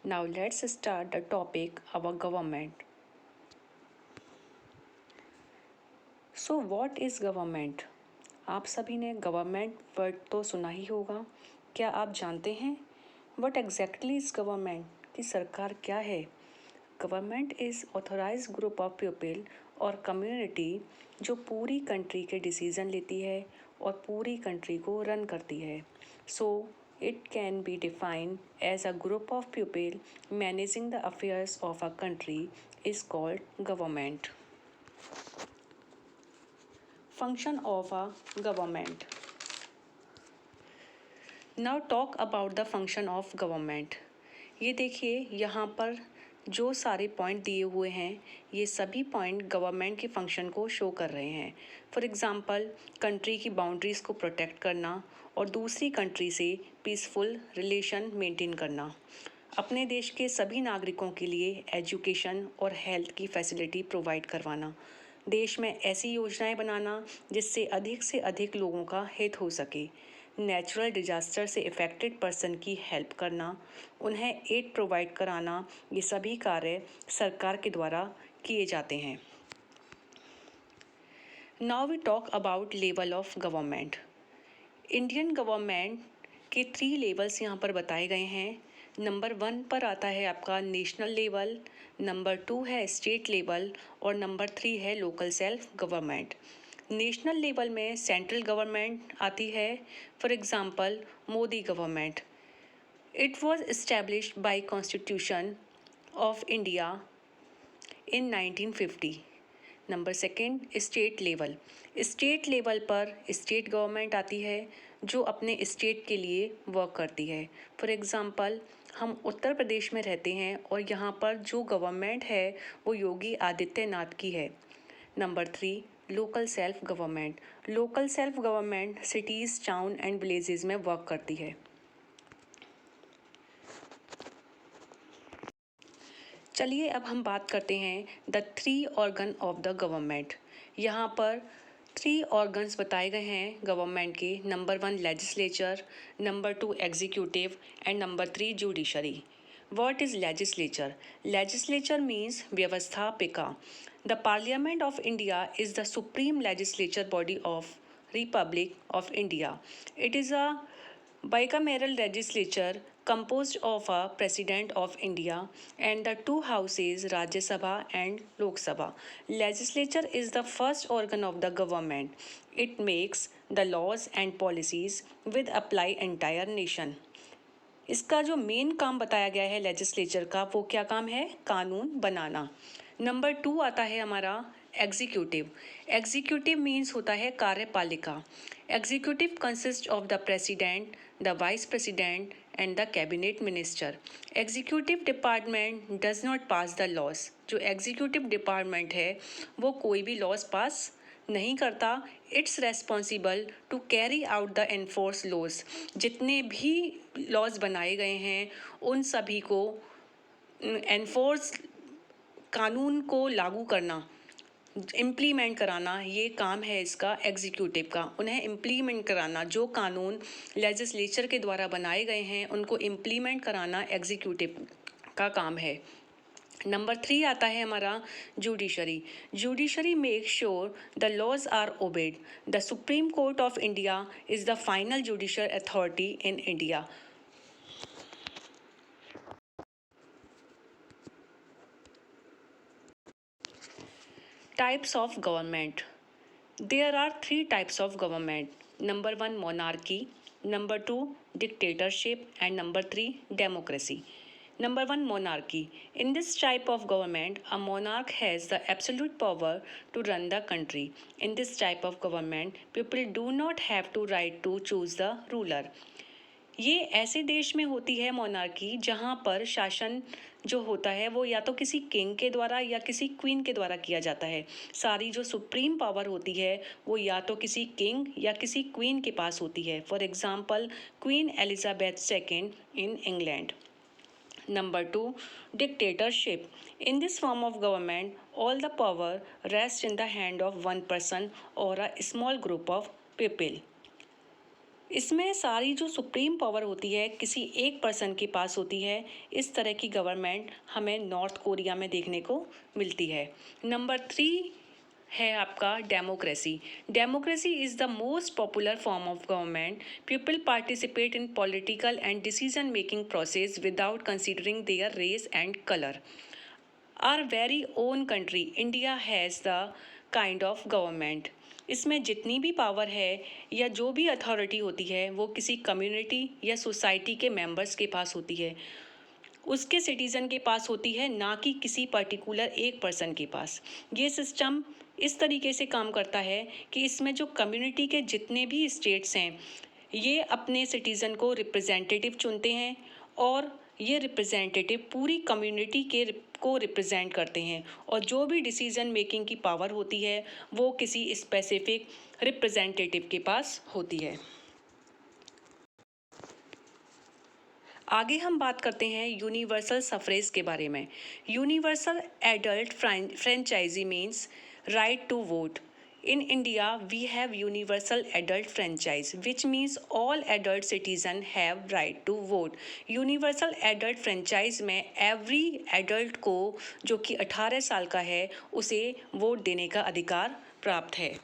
Now let's start the topic our government. So what is government? आप सभी ने government word तो सुना ही होगा। क्या आप जानते हैं व्हाट एग्जैक्टली इज गवर्नमेंट, कि सरकार क्या है? Government is authorize group of people और कम्युनिटी जो पूरी कंट्री के डिसीज़न लेती है और पूरी कंट्री को रन करती है। So it can be defined as a group of people managing the affairs of a country is called government. Function of a government. Now talk about the function of government. ये देखिए, यहाँ पर जो सारे point दिए हुए हैं ये सभी पॉइंट गवर्नमेंट के फंक्शन को शो कर रहे हैं। फॉर एग्ज़ाम्पल, कंट्री की बाउंड्रीज़ को प्रोटेक्ट करना और दूसरी कंट्री से पीसफुल रिलेशन मेंटेन करना, अपने देश के सभी नागरिकों के लिए एजुकेशन और हेल्थ की फैसिलिटी प्रोवाइड करवाना, देश में ऐसी योजनाएं बनाना जिससे अधिक लोगों का हित हो सके, नेचुरल डिजास्टर से इफ़ेक्टेड पर्सन की हेल्प करना, उन्हें एड प्रोवाइड कराना, ये सभी कार्य सरकार के द्वारा किए जाते हैं। Now we talk about level of government. Indian government के 3 लेवल्स यहाँ पर बताए गए हैं। नंबर 1 पर आता है आपका नेशनल लेवल, नंबर 2 है स्टेट लेवल और नंबर 3 है local self government. National level में सेंट्रल गवर्नमेंट आती है, for example Modi government. It was established bye constitution of India in 1950। Number 2 state level. State level पर स्टेट गवर्नमेंट आती है जो अपने स्टेट के लिए वर्क करती है। फॉर एग्ज़ाम्पल, हम उत्तर प्रदेश में रहते हैं और यहाँ पर जो गवर्नमेंट है वो योगी आदित्यनाथ की है। Number 3 local self government. Local self government cities, town and villages में वर्क करती है। चलिए अब हम बात करते हैं the 3 organ of the government. यहाँ पर 3 ऑर्गन्स बताए गए हैं गवर्नमेंट के। Number 1 legislature, number 2 executive and number 3 judiciary. What is legislature? Legislature means व्यवस्थापिका. The Parliament of India is the supreme legislature body of Republic of India. It is a bicameral legislature composed of a President of India and the two houses Rajya Sabha and Lok Sabha. Legislature is the first organ of the government. It makes the laws and policies which apply entire nation. इसका जो main काम बताया गया है legislature का, वो क्या काम है? कानून बनाना। नंबर 2 आता है हमारा एग्जीक्यूटिव। एग्जीक्यूटिव मीन्स होता है कार्यपालिका। Executive consist of the president, the vice president and the cabinet minister. Executive department does not pass the laws. जो एग्जीक्यूटिव डिपार्टमेंट है वो कोई भी लॉज पास नहीं करता। It's responsible to carry out the enforce laws. जितने भी लॉज बनाए गए हैं उन सभी को एनफोर्स, कानून को लागू करना, इम्प्लीमेंट कराना, ये काम है इसका एग्जीक्यूटिव का। उन्हें इम्प्लीमेंट कराना, जो कानून लेजिस्लेचर के द्वारा बनाए गए हैं उनको इम्प्लीमेंट कराना एग्जीक्यूटिव का काम है। नंबर 3 आता है हमारा judiciary. Judiciary make sure the laws are obeyed. The supreme court of India is the final judicial authority in India. Types of government. There are 3 types of government. Number 1 monarchy, number 2 dictatorship and number 3 democracy. Number 1 monarchy. In this type of government, a monarch has the absolute power to run the country. In this type of government, people do not have to right to choose the ruler. ये ऐसे देश में होती है monarchy जहाँ पर शासन जो होता है वो या तो किसी किंग के द्वारा या किसी क्वीन के द्वारा किया जाता है। सारी जो सुप्रीम पावर होती है वो या तो किसी किंग या किसी क्वीन के पास होती है। For example, queen Elizabeth second in England. Number 2, dictatorship. In this form of government, all the power rests in the hand of one person or a small group of people. इसमें सारी जो supreme power होती है किसी एक person के पास होती है। इस तरह की गवर्नमेंट हमें नॉर्थ कोरिया में देखने को मिलती है। नंबर 3 है आपका democracy. Democracy is the most popular form of government. People participate in political and decision making process without considering their race and colour. Our very own country India has the kind of government. इसमें जितनी भी power है या जो भी authority होती है वो किसी कम्युनिटी या सोसाइटी के मेंबर्स के पास होती है, उसके सिटीज़न के पास होती है, ना कि किसी पर्टिकुलर एक पर्सन के पास। ये सिस्टम इस तरीके से काम करता है कि इसमें जो कम्युनिटी के जितने भी स्टेट्स हैं ये अपने सिटीज़न को रिप्रेजेंटेटिव चुनते हैं और ये रिप्रेजेंटेटिव पूरी कम्युनिटी को रिप्रेजेंट करते हैं और जो भी डिसीजन मेकिंग की पावर होती है वो किसी स्पेसिफिक रिप्रेजेंटेटिव के पास होती है। आगे हम बात करते हैं यूनिवर्सल सफरेज के बारे में। Universal adult franchise means right to vote. In India, we have universal adult franchise, which means all adult citizens have right to vote. Universal adult franchise में every adult को जो कि 18 साल का है उसे वोट देने का अधिकार प्राप्त है।